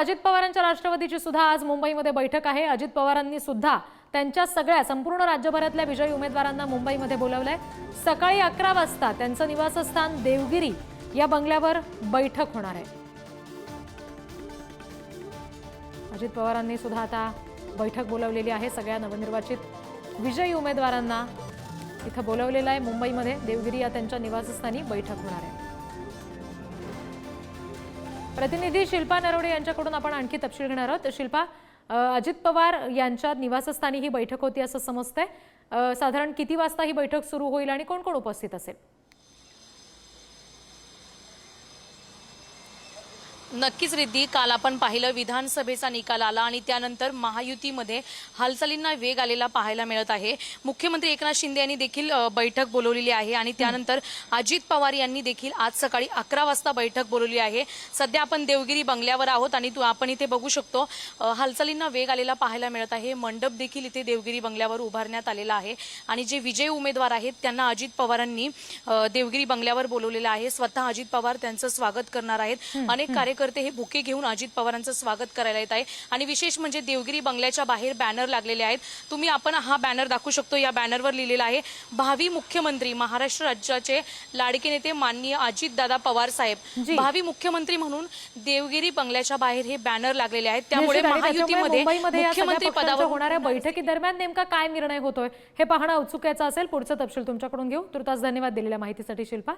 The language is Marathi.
अजित पवारांच्या राष्ट्रवादीची सुद्धा आज मुंबईमध्ये बैठक आहे। अजित पवारांनी सुद्धा त्यांच्या सगळ्या संपूर्ण राज्यभरातल्या विजयी उमेदवारांना मुंबईमध्ये बोलावलंय। सकाळी 11 वाजता त्यांचं निवासस्थान देवगिरी या बंगल्यावर बैठक होणार आहे। अजित पवारांनी सुद्धा आता बैठक बोलावलेली आहे। सगळ्या नवनिर्वाचित विजयी उमेदवारांना इथं बोलावलेलं आहे। मुंबईमध्ये देवगिरी या त्यांच्या निवासस्थानी बैठक होणार आहे। प्रतिनिधी शिल्पा नरोडे यांच्याकडून आपण आणखी तपशील घेणार आहोत। शिल्पा, अजित पवार यांच्या निवासस्थानी ही बैठक होती असं समजतंय। साधारण किती वाजता ही बैठक सुरू होईल आणि कोण कोण उपस्थित असेल? नक्कीच रिद्धी, काल आपण पाहिलं विधानसभेचा निकाल आला आणि त्यानंतर महायुतीमध्ये हालचालींना वेग आलेला पाहायला मिळत आहे। मुख्यमंत्री एकनाथ शिंदे यांनी देखील बैठक बोलवलेली आहे आणि त्यानंतर अजित पवार यांनी देखील आज सकाळी 11 वाजता बैठक बोलवली आहे। सध्या आपण देवगिरी बंगल्यावर आहोत आणि आपण इथे बघू शकतो हालचालींना वेग आलेला पाहायला मिळत आहे। मंडप देखील इथे देवगिरी बंगल्यावर उभारण्यात आलेला आहे आणि जे विजयी उमेदवार आहेत त्यांना अजित पवारांनी देवगिरी बंगल्यावर बोलवलेलं आहे। स्वतः अजित पवार त्यांचं स्वागत करणार आहेत। अनेक कार्यकर्ते हे बुके घेऊन अजित पवारांचं स्वागत करायला येत आहे आणि विशेष म्हणजे देवगिरी बंगल्याच्या बाहेर बॅनर लागलेले आहेत। आपण हा बॅनर दाखवू शकतो। या बॅनरवर लिहिलेलं आहे भावी मुख्यमंत्री महाराष्ट्र राज्याचे लाडके नेते माननीय अजितदादा पवार साहेब। भावी मुख्यमंत्री म्हणून देवगिरी बंगल्याच्या बाहेर हे बॅनर लागलेले आहेत। त्यामुळे महायुतीमध्ये मुख्यमंत्री पदावर होणाऱ्या बैठकीदरम्यान नेमका काय निर्णय होतोय हे पाहणं उत्सुकतेचं असेल। पुढचा तपशील तुमच्याकडून घेऊ। तुर्तास धन्यवाद दिलेल्या माहितीसाठी शिल्पा।